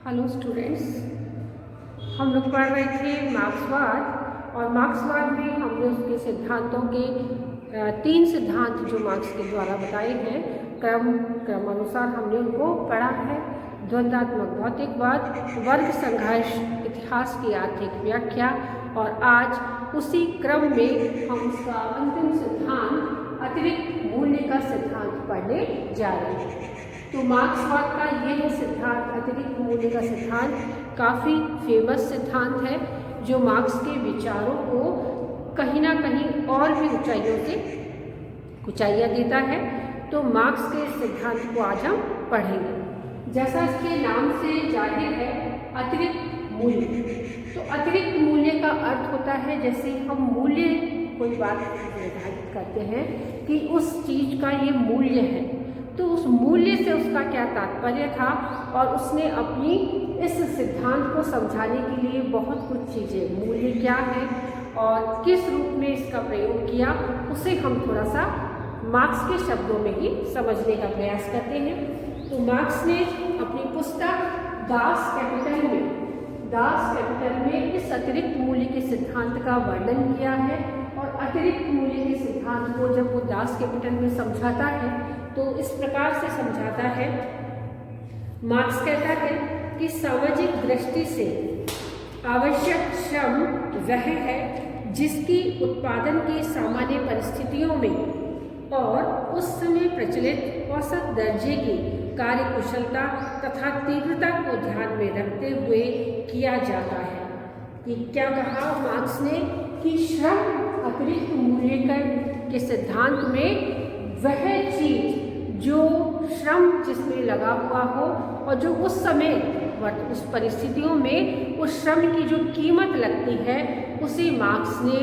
Hello students, हम लोग पढ़ रहे थे मार्क्सवाद और मार्क्सवाद में हमने उसके सिद्धांतों के 3 सिद्धांत जो मार्क्स के द्वारा बताए हैं क्रमानुसार हमने उनको पढ़ा है। द्वंद्वात्मक भौतिकवाद, वर्ग संघर्ष, इतिहास की आर्थिक व्याख्या और आज उसी क्रम में हम उसका अंतिम सिद्धांत अतिरिक्त मूल्य का सिद्धांत पढ़ने जा रहे हैं। तो मार्क्सवाद का यह सिद्धांत अतिरिक्त मूल्य का सिद्धांत काफ़ी फेमस सिद्धांत है जो मार्क्स के विचारों को कहीं ना कहीं और भी ऊंचाइयों से ऊंचाइयाँ देता है। तो मार्क्स के सिद्धांत को आज हम पढ़ेंगे। जैसा इसके नाम से जाहिर है, अतिरिक्त मूल्य। तो अतिरिक्त मूल्य का अर्थ होता है जैसे हम मूल्य कोई बात निर्धारित करते हैं कि उस चीज़ का ये मूल्य है, तो उस मूल्य से उसका क्या तात्पर्य था और उसने अपनी इस सिद्धांत को समझाने के लिए बहुत कुछ चीज़ें, मूल्य क्या है और किस रूप में इसका प्रयोग किया, उसे हम थोड़ा सा मार्क्स के शब्दों में ही समझने का प्रयास करते हैं। तो मार्क्स ने अपनी पुस्तक दास कैपिटल में इस अतिरिक्त मूल्य के सिद्धांत का वर्णन किया है और अतिरिक्त मूल्य के सिद्धांत को जब वो दास कैपिटल में समझाता है तो इस प्रकार से समझाता है। मार्क्स कहता है कि सामाजिक दृष्टि से आवश्यक श्रम वह है जिसकी उत्पादन की सामान्य परिस्थितियों में और उस समय प्रचलित औसत दर्जे की कार्यकुशलता तथा तीव्रता को ध्यान में रखते हुए किया जाता है। कि क्या कहा मार्क्स ने कि श्रम अतिरिक्त मूल्य के सिद्धांत में वह चीज जो श्रम जिसमें लगा हुआ हो और जो उस समय उस परिस्थितियों में उस श्रम की जो कीमत लगती है उसे मार्क्स ने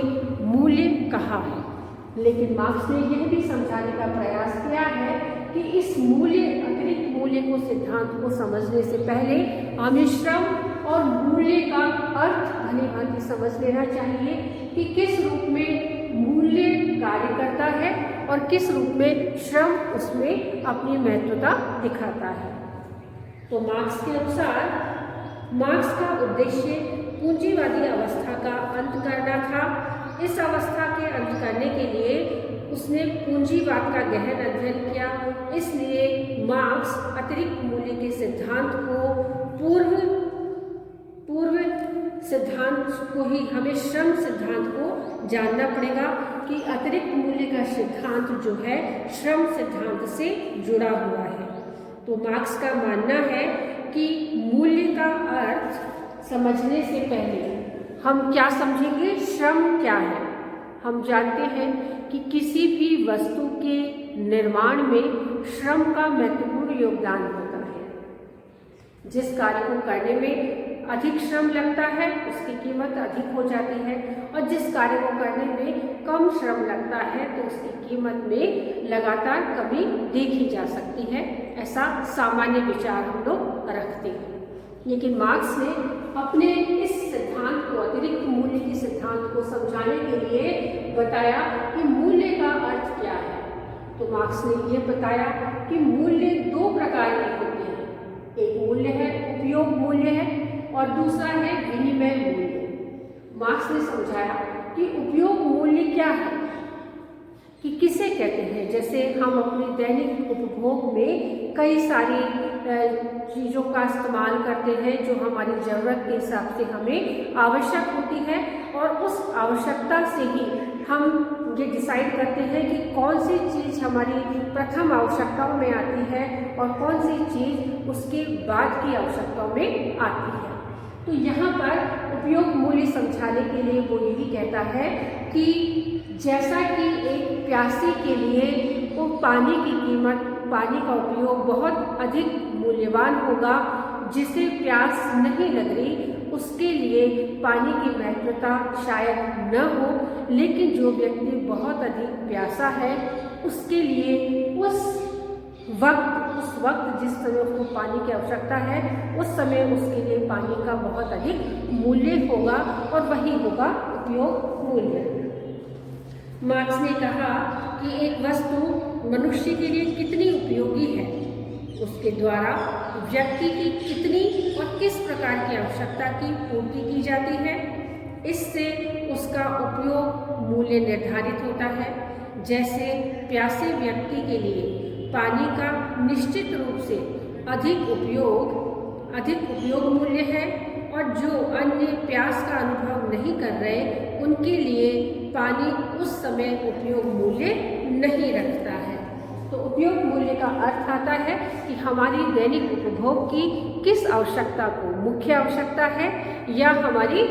मूल्य कहा है। लेकिन मार्क्स ने यह भी समझाने का प्रयास किया है कि इस अतिरिक्त मूल्य को सिद्धांत को समझने से पहले हमें श्रम और मूल्य का अर्थ भली भांति समझ लेना चाहिए कि किस रूप में मूल्य कार्य करता है और किस रूप में श्रम उसमें अपनी महत्वता दिखाता है। तो मार्क्स के अनुसार मार्क्स का उद्देश्य पूंजीवादी अवस्था का अंत करना था। इस अवस्था के अंत करने के लिए उसने पूंजीवाद का गहन अध्ययन किया। इसलिए मार्क्स अतिरिक्त मूल्य के सिद्धांत को पूर्व सिद्धांत को ही हमें श्रम सिद्धांत को जानना पड़ेगा कि अतिरिक्त मूल्य का सिद्धांत जो है श्रम सिद्धांत से जुड़ा हुआ है। तो मार्क्स का मानना है कि मूल्य का अर्थ समझने से पहले हम क्या समझेंगे, श्रम क्या है। हम जानते हैं कि किसी भी वस्तु के निर्माण में श्रम का महत्वपूर्ण योगदान होता है। जिस कार्य को करने में अधिक श्रम लगता है उसकी कीमत अधिक हो जाती है और जिस कार्य को करने में कम श्रम लगता है तो उसकी कीमत में लगातार कमी देखी जा सकती है। ऐसा सामान्य विचार हम लोग रखते हैं। लेकिन मार्क्स ने अपने इस सिद्धांत को, अतिरिक्त मूल्य के सिद्धांत को समझाने के लिए बताया कि मूल्य का अर्थ क्या है। तो मार्क्स ने यह बताया कि मूल्य 2 प्रकार के होते हैं। एक मूल्य है उपयोग मूल्य है और दूसरा है विनिमय मूल्य। मार्क्स ने समझाया कि उपयोग मूल्य क्या है, कि किसे कहते हैं। जैसे हम अपने दैनिक उपभोग में कई सारी चीज़ों का इस्तेमाल करते हैं जो हमारी ज़रूरत के हिसाब से हमें आवश्यक होती है और उस आवश्यकता से ही हम ये डिसाइड करते हैं कि कौन सी चीज़ हमारी प्रथम आवश्यकताओं में आती है और कौन सी चीज़ उसके बाद की आवश्यकताओं में आती है। तो यहाँ पर उपयोग मूल्य समझाने के लिए वो यही कहता है कि जैसा कि एक प्यासी के लिए वो पानी की कीमत, पानी का उपयोग बहुत अधिक मूल्यवान होगा, जिसे प्यास नहीं लग रही उसके लिए पानी की महत्वता शायद न हो, लेकिन जो व्यक्ति बहुत अधिक प्यासा है उसके लिए उस वक्त जिस समय उसको पानी की आवश्यकता है उस समय उसके लिए पानी का बहुत अधिक मूल्य होगा और वही होगा उपयोग मूल्य। मार्क्स ने कहा कि एक वस्तु मनुष्य के लिए कितनी उपयोगी है, उसके द्वारा व्यक्ति की कितनी और किस प्रकार की आवश्यकता की पूर्ति की जाती है। इससे उसका उपयोग मूल्य निर्धारित होता है। जैसे प्यासे व्यक्ति के लिए पानी का निश्चित रूप से अधिक उपयोग मूल्य है, और जो अन्य प्यास का अनुभव नहीं कर रहे उनके लिए पानी उस समय उपयोग मूल्य नहीं रखता है। तो उपयोग मूल्य का अर्थ आता है कि हमारी दैनिक उपभोग की किस आवश्यकता को मुख्य आवश्यकता है या हमारी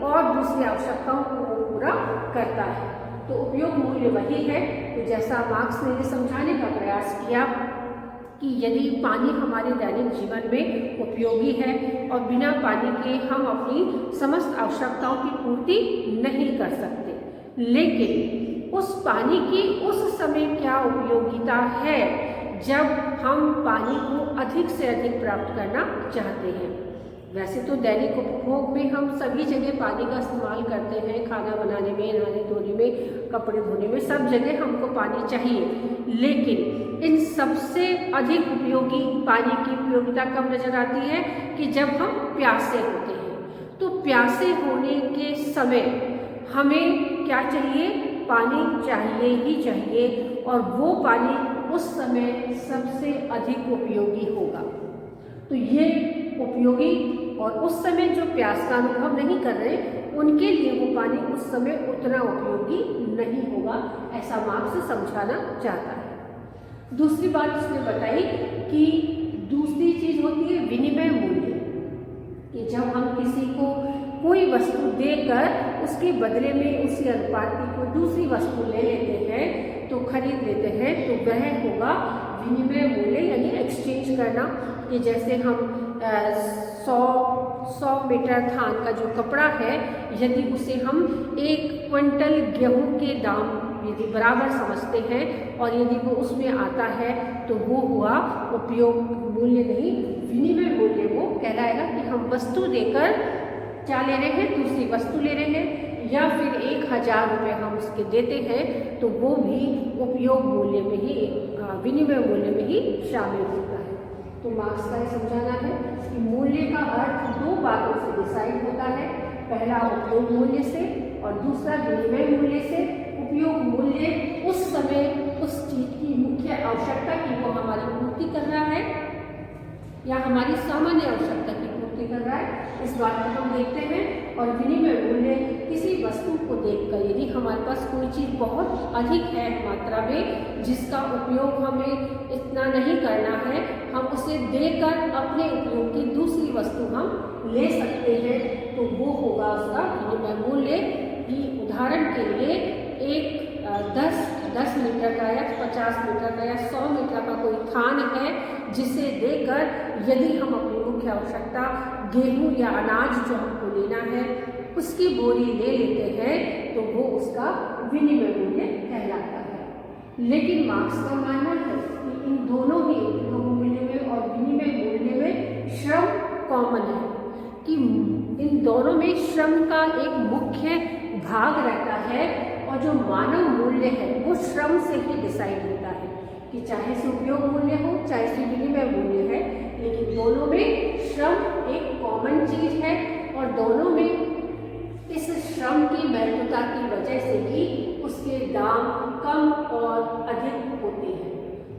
और दूसरी आवश्यकताओं को पूरा करता है। तो उपयोग मूल्य वही है। तो जैसा मार्क्स ने ये समझाने का प्रयास किया कि यदि पानी हमारे दैनिक जीवन में उपयोगी है और बिना पानी के हम अपनी समस्त आवश्यकताओं की पूर्ति नहीं कर सकते, लेकिन उस पानी की उस समय क्या उपयोगिता है जब हम पानी को अधिक से अधिक प्राप्त करना चाहते हैं। वैसे तो दैनिक उपभोग में हम सभी जगह पानी का इस्तेमाल करते हैं, खाना बनाने में, नहाने धोने में, कपड़े धोने में, सब जगह हमको पानी चाहिए। लेकिन इन सबसे अधिक उपयोगी पानी की उपयोगिता कब नजर आती है कि जब हम प्यासे होते हैं। तो प्यासे होने के समय हमें क्या चाहिए? पानी चाहिए ही चाहिए, और वो पानी उस समय सबसे अधिक उपयोगी होगा। तो ये उपयोगी, और उस समय जो प्यास का अनुभव नहीं कर रहे उनके लिए वो पानी उस समय उतना उपयोगी नहीं होगा, ऐसा मार्क्स समझाना चाहता है। दूसरी बात उसने बताई कि दूसरी चीज होती है विनिमय मूल्य, कि जब हम किसी को कोई वस्तु देकर उसके बदले में उसी अनुपात की कोई दूसरी वस्तु ले लेते हैं, तो खरीद लेते हैं, तो वह होगा विनिमय मूल्य, यानी एक्सचेंज करना। कि जैसे हम 100 मीटर थान का जो कपड़ा है, यदि उसे हम 1 क्विंटल गेहूं के दाम यदि बराबर समझते हैं और यदि वो उसमें आता है, तो वो हुआ उपयोग मूल्य नहीं, विनिमय मूल्य वो कहलाएगा। कि हम वस्तु देकर क्या ले रहे हैं? दूसरी वस्तु ले रहे हैं, या फिर 1000 रुपये हम उसके देते हैं, तो वो भी उपयोग मूल्य में ही, विनिमय मूल्य में ही शामिल होता है। तो मार्क्स का ये समझाना है कि मूल्य का अर्थ 2 बातों से डिसाइड होता है। पहला उपयोग मूल्य से और दूसरा विनिमय मूल्य से। उपयोग मूल्य उस समय उस चीज की मुख्य आवश्यकता की वो हमारी पूर्ति कर रहा है या हमारी सामान्य आवश्यकता की पूर्ति कर रहा है, इस बात को हम देखते हैं। और विनिमय मूल्य किसी वस्तु को देखकर, यदि हमारे पास कोई चीज़ बहुत अधिक है मात्रा में, जिसका उपयोग हमें इतना नहीं करना है, हम उसे देकर अपने उपयोग की दूसरी वस्तु हम ले सकते हैं, तो वो होगा उसका विनिमय मूल्य। कि उदाहरण के लिए एक 10 मीटर का या 50 मीटर का या 100 मीटर का कोई थान है, जिसे देकर यदि हम अपनी मुख्य आवश्यकता गेहूं या अनाज जो हमको लेना है उसकी बोरी ले लेते हैं, तो वो उसका विनिमय मूल्य कहलाता है। लेकिन मार्क्स का मानना है कि इन दोनों ही उपयोग मूल्य में और विनिमय मूल्य में श्रम कॉमन है, कि इन दोनों में श्रम का एक मुख्य भाग रहता है, और जो मानव मूल्य है वो श्रम से ही डिसाइड होता है। कि चाहे से उपयोग मूल्य हो चाहे से विनिमय मूल्य है, लेकिन दोनों में श्रम एक कॉमन चीज है, और दोनों में इस श्रम की महत्वता की वजह से ही उसके दाम कम और अधिक होते हैं।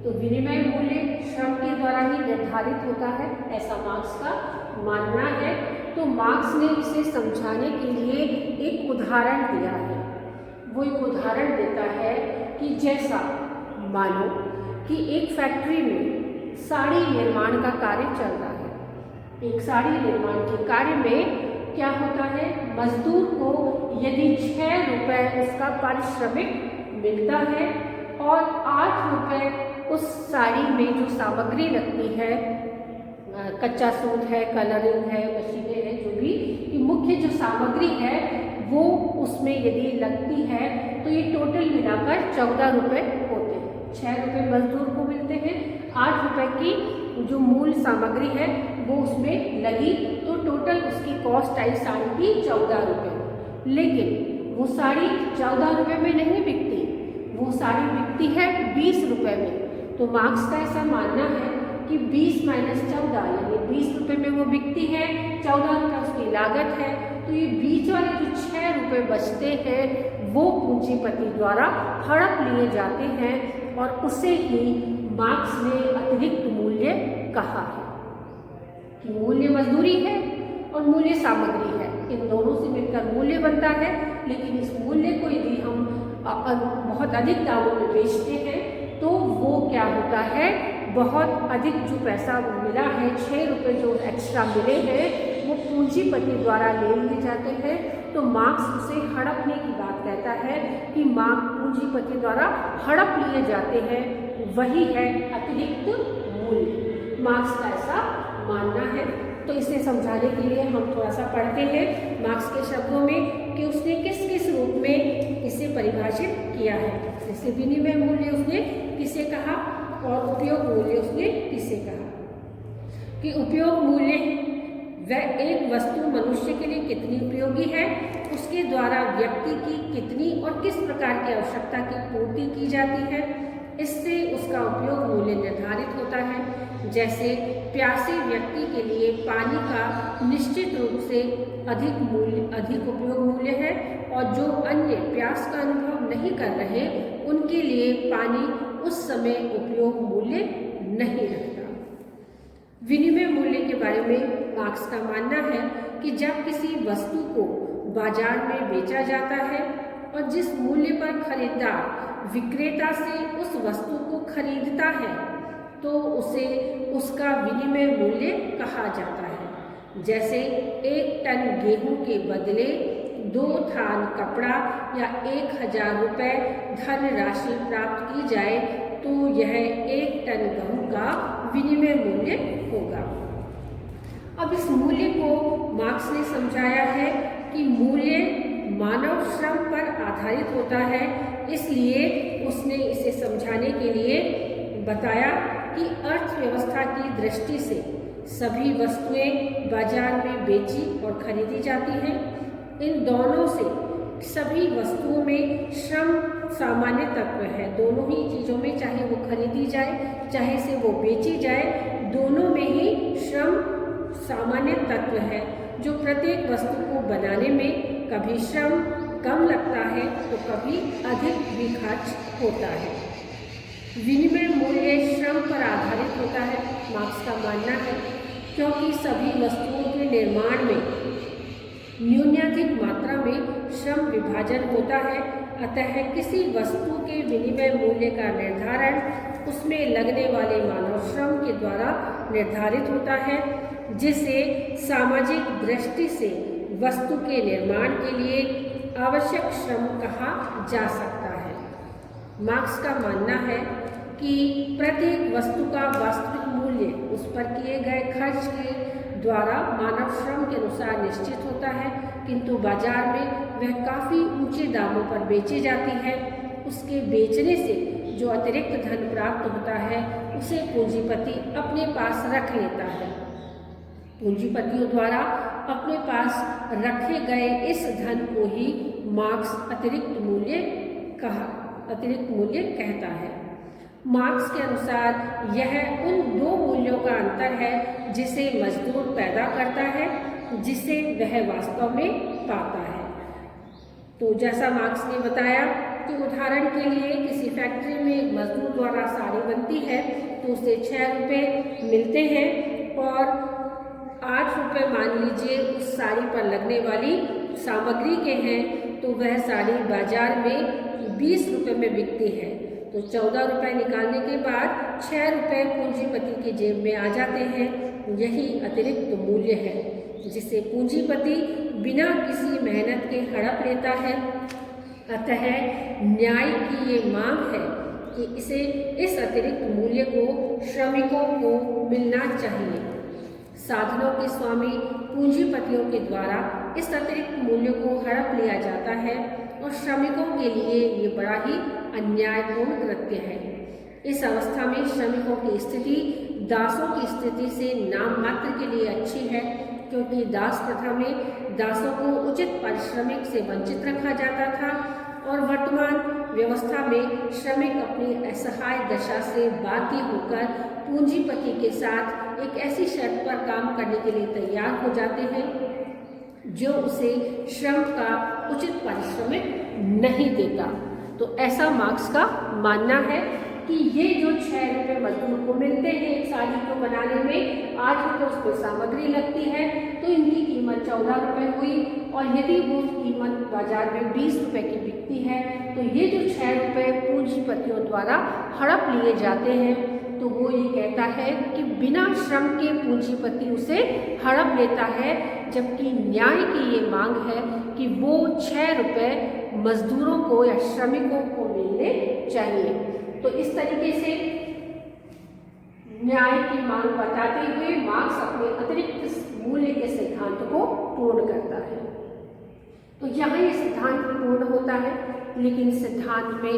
तो विनिमय मूल्य श्रम के द्वारा ही निर्धारित होता है, ऐसा मार्क्स का मानना है। तो मार्क्स ने इसे समझाने के लिए एक उदाहरण दिया है। वो एक उदाहरण देता है कि जैसा मानो कि एक फैक्ट्री में साड़ी निर्माण का कार्य चल रहा है। एक साड़ी निर्माण के कार्य में क्या होता है, मजदूर को यदि 6 रुपये उसका पारिश्रमिक मिलता है और 8 रुपये उस साड़ी में जो सामग्री लगती है, कच्चा सूत है, कलरिंग है, मशीनें हैं, जो भी कि मुख्य जो सामग्री है वो उसमें यदि लगती है, तो ये टोटल मिलाकर 14 रुपये होते हैं। 6 रुपये मजदूर को मिलते हैं, 8 रुपये की जो मूल सामग्री है वो उसमें लगी, तो टोटल उसकी कॉस्ट आई साड़ी की 14 रुपये। लेकिन वो साड़ी 14 रुपये में नहीं बिकती, वो साड़ी बिकती है 20 रुपये में। तो मार्क्स का ऐसा मानना है कि 20 माइनस 14 यानी 20 रुपये में वो बिकती है, 14 रुपये उसकी लागत है, तो ये बीच वाले जो 6 रुपये बचते हैं वो पूंजीपति द्वारा हड़प लिए जाते हैं और उसे ही मार्क्स ने अतिरिक्त मूल्य कहा है कि मूल्य मजदूरी है और मूल्य सामग्री है, इन दोनों से मिलकर मूल्य बनता है। लेकिन इस मूल्य को यदि हम बहुत अधिक दामों में बेचते हैं तो वो क्या होता है, बहुत अधिक जो पैसा मिला है, 6 रुपये जो एक्स्ट्रा मिले हैं वो पूंजीपति द्वारा ले लिए जाते हैं। तो मार्क्स उसे हड़पने की बात कहता है कि पूंजीपति द्वारा हड़प लिए जाते हैं, वही है अतिरिक्त मूल्य। मार्क्स का ऐसा मानना है। तो इसे समझाने के लिए हम थोड़ा सा पढ़ते हैं मार्क्स के शब्दों में कि उसने किस किस रूप में इसे परिभाषित किया है। जैसे विनिमय मूल्य उसने किसे कहा और उपयोग मूल्य उसने किसे कहा। कि उपयोग मूल्य वह एक वस्तु मनुष्य के लिए कितनी उपयोगी है, उसके द्वारा व्यक्ति की कितनी और किस प्रकार की आवश्यकता की पूर्ति की जाती है, इससे उसका उपयोग मूल्य निर्धारित होता है। जैसे प्यासे व्यक्ति के लिए पानी का निश्चित रूप से अधिक उपयोग मूल्य है और जो अन्य प्यास का अनुभव नहीं कर रहे उनके लिए पानी उस समय उपयोग मूल्य नहीं रखता। विनिमय मूल्य के बारे में मार्क्स का मानना है कि जब किसी वस्तु को बाजार में बेचा जाता है और जिस मूल्य पर खरीदार विक्रेता से उस वस्तु को खरीदता है तो उसे उसका विनिमय मूल्य कहा जाता है। जैसे 1 टन गेहूं के बदले 2 थान कपड़ा या 1000 रुपये धनराशि प्राप्त की जाए तो यह 1 टन गेहूं का विनिमय मूल्य होगा। अब इस मूल्य को मार्क्स ने समझाया है कि मूल्य मानव श्रम पर आधारित होता है, इसलिए उसने इसे समझाने के लिए बताया कि अर्थव्यवस्था की दृष्टि से सभी वस्तुएं बाजार में बेची और खरीदी जाती हैं। इन दोनों से सभी वस्तुओं में श्रम सामान्य तत्व है। दोनों ही चीज़ों में, चाहे वो खरीदी जाए चाहे से वो बेची जाए, दोनों में ही श्रम सामान्य तत्व है जो प्रत्येक वस्तु को बनाने में कभी श्रम कम लगता है तो कभी अधिक भी खर्च होता है। विनिमय मूल्य श्रम पर आधारित होता है, मार्क्स का मानना है, क्योंकि सभी वस्तुओं के निर्माण में न्यूनाधिक मात्रा में श्रम विभाजन होता है। अतः किसी वस्तु के विनिमय मूल्य का निर्धारण उसमें लगने वाले मानव श्रम के द्वारा निर्धारित होता है, जिसे सामाजिक दृष्टि से वस्तु के निर्माण के लिए आवश्यक श्रम कहा जा सकता है। मार्क्स का मानना है कि प्रत्येक वस्तु का वास्तविक मूल्य उस पर किए गए खर्च के द्वारा मानव श्रम के अनुसार निश्चित होता है, किंतु बाजार में वह काफ़ी ऊंचे दामों पर बेची जाती है। उसके बेचने से जो अतिरिक्त धन प्राप्त होता है उसे पूंजीपति अपने पास रख लेता है। पूंजीपतियों द्वारा अपने पास रखे गए इस धन को ही मार्क्स अतिरिक्त मूल्य कहता है। मार्क्स के अनुसार यह उन दो मूल्यों का अंतर है जिसे मजदूर पैदा करता है, जिसे वह वास्तव में पाता है। तो जैसा मार्क्स ने बताया कि उदाहरण के लिए किसी फैक्ट्री में एक मजदूर द्वारा साड़ी बनती है तो उसे 6 रुपये मिलते हैं और 8 रुपये मान लीजिए उस साड़ी पर लगने वाली सामग्री के हैं, तो वह साड़ी बाजार में 20 रुपये में बिकती है। तो 14 रुपये निकालने के बाद 6 रुपये पूंजीपति की जेब में आ जाते हैं। यही अतिरिक्त मूल्य है जिसे पूंजीपति बिना किसी मेहनत के हड़प लेता है। अतः न्याय की ये मांग है कि इस अतिरिक्त मूल्य को श्रमिकों को मिलना चाहिए। साधनों के स्वामी पूंजीपतियों के द्वारा इस अतिरिक्त मूल्य को हड़प लिया जाता है और श्रमिकों के लिए ये बड़ा ही अन्यायपूर्ण कृत्य है। इस अवस्था में श्रमिकों की स्थिति दासों की स्थिति से नाम मात्र के लिए अच्छी है, क्योंकि दास प्रथा में दासों को उचित पारिश्रमिक से वंचित रखा जाता था और वर्तमान व्यवस्था में श्रमिक अपनी असहाय दशा से बाध्य होकर पूंजीपति के साथ एक ऐसी शर्त पर काम करने के लिए तैयार हो जाते हैं जो उसे श्रम का उचित पारिश्रमिक नहीं देता। तो ऐसा मार्क्स का मानना है कि ये जो 6 रुपये मजदूर को मिलते हैं एक साड़ी को बनाने में, 8 रुपये उस पर सामग्री लगती है, तो इनकी कीमत 14 रुपये हुई। और यदि वो कीमत बाजार में 20 रुपये की बिकती है तो ये जो 6 रुपये पूंजीपतियों द्वारा हड़प लिए जाते हैं, तो वो ये कहता है कि बिना श्रम के पूंजीपति उसे हड़प लेता है, जबकि न्याय की ये मांग है कि वो 6 रुपये मजदूरों को या श्रमिकों को मिलने चाहिए। तो इस तरीके से न्याय की मांग बताते हुए मार्क्स अपने अतिरिक्त मूल्य के सिद्धांत को पूर्ण करता है। तो यहाँ ये सिद्धांत पूर्ण होता है, लेकिन सिद्धांत में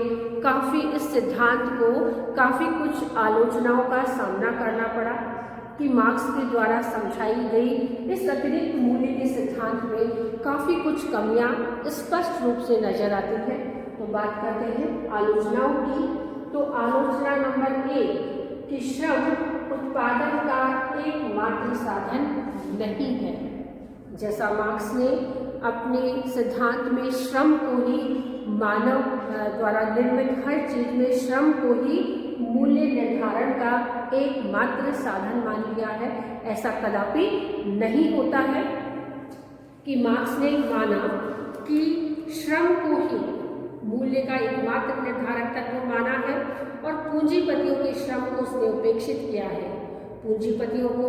इस सिद्धांत को काफ़ी कुछ आलोचनाओं का सामना करना पड़ा कि मार्क्स के द्वारा समझाई गई इस अतिरिक्त मूल्य के सिद्धांत में काफ़ी कुछ कमियां स्पष्ट रूप से नजर आती हैं। तो बात करते हैं आलोचनाओं की। तो आलोचना नंबर 1 कि श्रम उत्पादन का एकमात्र साधन नहीं है। जैसा मार्क्स ने अपने सिद्धांत में श्रम को ही मानव द्वारा निर्मित हर चीज में श्रम को ही मूल्य निर्धारण का एकमात्र साधन मान लिया है, ऐसा कदापि नहीं होता है। कि मार्क्स ने माना कि श्रम को ही मूल्य का एकमात्र निर्धारक तत्व माना है और पूंजीपतियों के श्रम को उसने उपेक्षित किया है। पूंजीपतियों को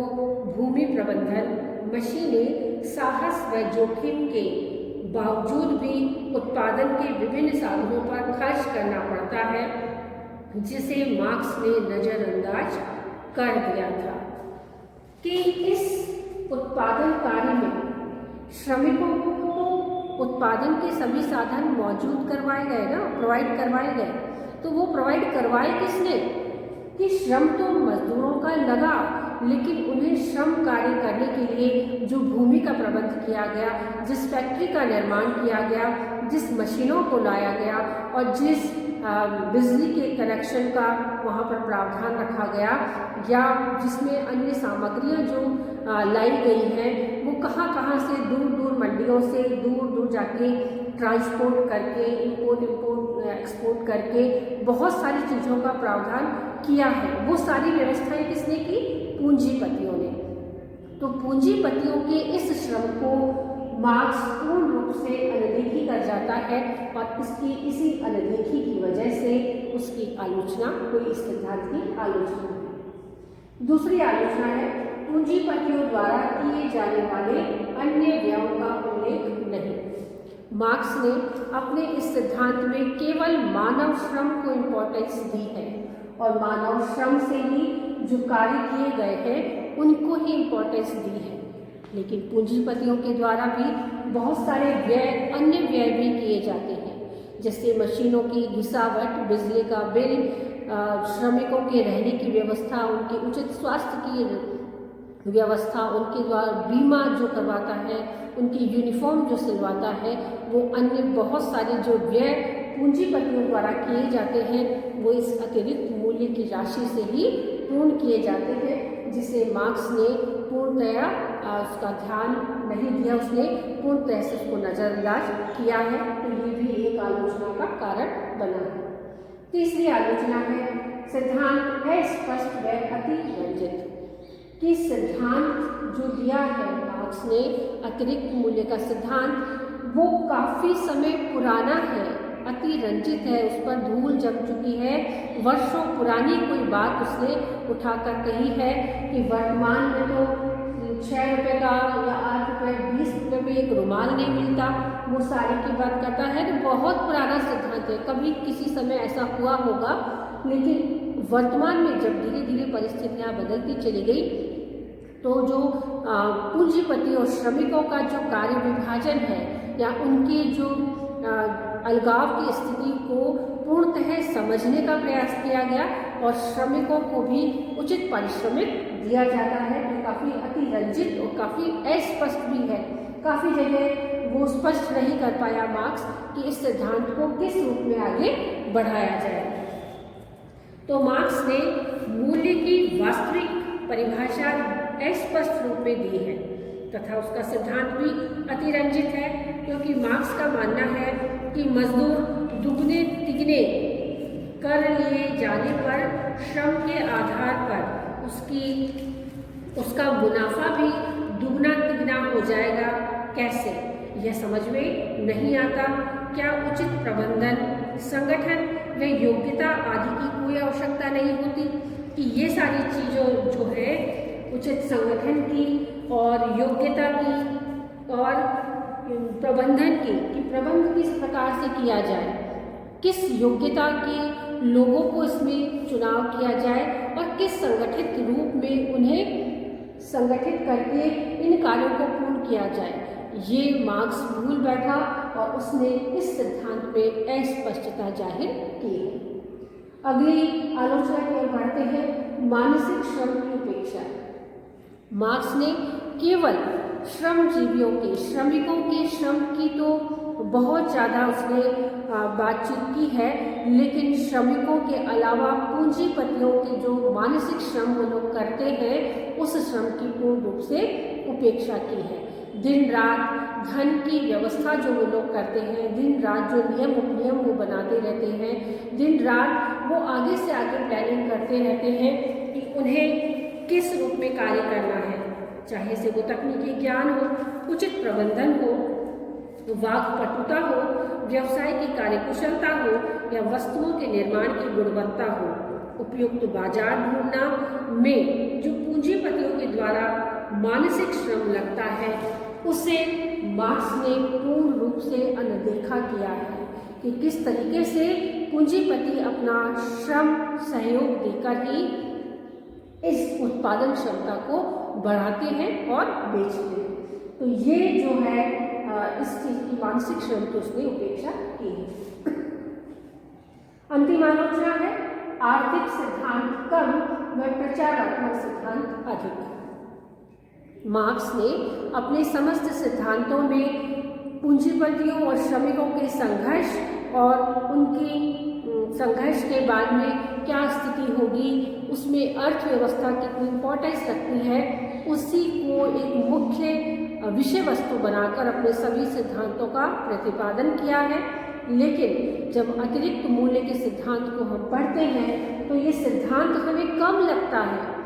भूमि प्रबंधन, मशीनें, साहस व जोखिम के बावजूद भी उत्पादन के विभिन्न साधनों पर खर्च करना पड़ता है, जिसे मार्क्स ने नजरअंदाज कर दिया था। कि इस उत्पादन कार्य में श्रमिकों को तो उत्पादन के सभी साधन मौजूद करवाए गए ना, प्रोवाइड करवाए गए, तो वो प्रोवाइड करवाए किसने? कि श्रम तो मजदूरों का लगा, लेकिन उन्हें श्रम कार्य करने के लिए जो भूमि का प्रबंध किया गया, जिस फैक्ट्री का निर्माण किया गया, जिस मशीनों को लाया गया और जिस बिजली के कनेक्शन का वहाँ पर प्रावधान रखा गया, या जिसमें अन्य सामग्रियाँ जो लाई गई हैं वो कहाँ से दूर दूर मंडियों से दूर जाके ट्रांसपोर्ट करके इंपोर्ट एक्सपोर्ट करके बहुत सारी चीज़ों का प्रावधान किया है, वो सारी व्यवस्थाएं किसने की? पूंजीपतियों ने। तो पूंजीपतियों के इस श्रम को मार्क्स पूर्ण रूप से अनदेखी कर जाता है और इसी अनदेखी की वजह से उसकी आलोचना हुई, इस सिद्धांत की आलोचना हुई। दूसरी आलोचना है पूंजीपतियों द्वारा किए जाने वाले अन्य व्ययों का उल्लेख नहीं। मार्क्स ने अपने इस सिद्धांत में केवल मानव श्रम को इम्पोर्टेंस दी है और मानव श्रम से ही जो कार्य किए गए हैं उनको ही इम्पोर्टेंस दी है, लेकिन पूंजीपतियों के द्वारा भी बहुत सारे अन्य व्यय भी किए जाते हैं, जैसे मशीनों की घिसावट, बिजली का बिल, श्रमिकों के रहने की व्यवस्था, उनके उचित स्वास्थ्य की व्यवस्था, उनके द्वारा बीमा जो करवाता है, उनकी यूनिफॉर्म जो सिलवाता है, वो अन्य बहुत सारे जो व्यय पूंजीपतियों द्वारा किए जाते हैं वो इस अतिरिक्त मूल्य की राशि से ही पूर्ण किए जाते हैं, जिसे मार्क्स ने पूर्णतया उसका ध्यान नहीं दिया, उसने पूर्णतः से उसको नजरअंदाज किया है। तो ये भी एक आलोचना का कारण बना है। तीसरी आलोचना है सिद्धांत अस्पष्ट व अतिरंजित। कि सिद्धांत जो दिया है मार्क्स ने अतिरिक्त मूल्य का सिद्धांत, वो काफ़ी समय पुराना है, अतिरंजित है, उस पर धूल जम चुकी है, वर्षों पुरानी कोई बात उसने उठाकर कही है कि वर्तमान में तो 6 रुपये का या 8 रुपये 20 रुपये में एक रुमाल नहीं मिलता, वो साड़ी की बात करता है। तो बहुत पुराना सिद्धांत है, कभी किसी समय ऐसा हुआ होगा, लेकिन वर्तमान में जब धीरे धीरे परिस्थितियाँ बदलती चली गई तो जो पूंजीपति और श्रमिकों का जो कार्य विभाजन है या उनके जो अलगाव की स्थिति को पूर्णतः समझने का प्रयास किया गया और श्रमिकों को भी उचित पारिश्रमिक दिया जाता है, तो काफ़ी अतिरंजित और काफ़ी अस्पष्ट भी है। काफ़ी जगह वो स्पष्ट नहीं कर पाया मार्क्स कि इस सिद्धांत को किस रूप में आगे बढ़ाया जाए। तो मार्क्स ने मूल्य की वास्तविक परिभाषा अस्पष्ट रूप में दी है तथा उसका सिद्धांत भी अतिरंजित है, क्योंकि मार्क्स का मानना है कि मजदूर दुगने तिगने कर लिए जाने पर श्रम के आधार पर उसका मुनाफा भी दुगना तिगना हो जाएगा। कैसे, यह समझ में नहीं आता। क्या उचित प्रबंधन, संगठन व योग्यता आदि की कोई आवश्यकता नहीं होती कि ये सारी चीज़ों जो है उचित संगठन की और योग्यता की और प्रबंधन की, कि प्रबंध किस प्रकार से किया जाए, किस योग्यता के लोगों को इसमें चुनाव किया जाए और किस संगठित रूप में उन्हें संगठित करके इन कार्यों को पूर्ण किया जाए, ये मार्क्स भूल बैठा और उसने इस सिद्धांत में अस्पष्टता जाहिर की है। अगली आलोचना की ओर बढ़ते हैं, मानसिक श्रम की उपेक्षा। मार्क्स ने केवल श्रमजीवियों के, श्रमिकों के श्रम की तो बहुत ज़्यादा उसने बातचीत की है, लेकिन श्रमिकों के अलावा पूंजीपतियों के जो मानसिक श्रम वो लोग करते हैं उस श्रम की पूर्ण रूप से उपेक्षा की है। दिन रात धन की व्यवस्था जो वो लोग करते हैं, दिन रात जो नियम उपनियम वो बनाते रहते हैं, दिन रात वो आगे से आगे प्लानिंग करते रहते हैं कि उन्हें किस रूप में कार्य करना है, चाहे से वो तकनीकी ज्ञान हो, उचित प्रबंधन हो, वाक्पटुता हो, व्यवसाय की कार्यकुशलता हो या वस्तुओं के निर्माण की गुणवत्ता हो। उपयुक्त बाजार ढूंढना में जो पूंजीपतियों के द्वारा मानसिक श्रम लगता है उसे मार्क्स ने पूर्ण रूप से अनदेखा किया है कि किस तरीके से पूंजीपति अपना श्रम सहयोग देकर ही इस उत्पादन क्षमता को बढ़ाते हैं और बेचते हैं। तो ये जो है इस चीज की मानसिक श्रम की उसने उपेक्षा की है। अंतिम आलोचना है, आर्थिक सिद्धांत कम व प्रचारात्मक सिद्धांत अधिक। मार्क्स ने अपने समस्त सिद्धांतों में पूंजीपतियों और श्रमिकों के संघर्ष और उनकी संघर्ष के बाद में क्या स्थिति होगी, उसमें अर्थव्यवस्था कितनी इम्पोर्टेंस रखती है, उसी को एक मुख्य विषय वस्तु बनाकर अपने सभी सिद्धांतों का प्रतिपादन किया है। लेकिन जब अतिरिक्त मूल्य के सिद्धांत को हम पढ़ते हैं तो ये सिद्धांत हमें कम लगता है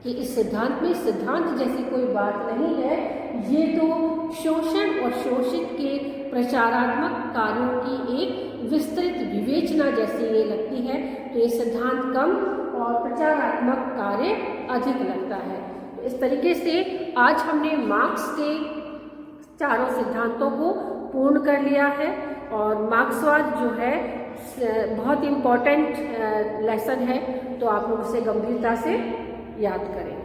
कि इस सिद्धांत में सिद्धांत जैसी कोई बात नहीं है, ये तो शोषण और शोषित के प्रचारात्मक कार्यों की एक विस्तृत विवेचना जैसी ये लगती है। तो ये सिद्धांत कम और प्रचारात्मक कार्य अधिक लगता है। इस तरीके से आज हमने मार्क्स के चारों सिद्धांतों को पूर्ण कर लिया है और मार्क्सवाद जो है बहुत इम्पॉर्टेंट लेसन है, तो आप लोग इसे गंभीरता से याद करें।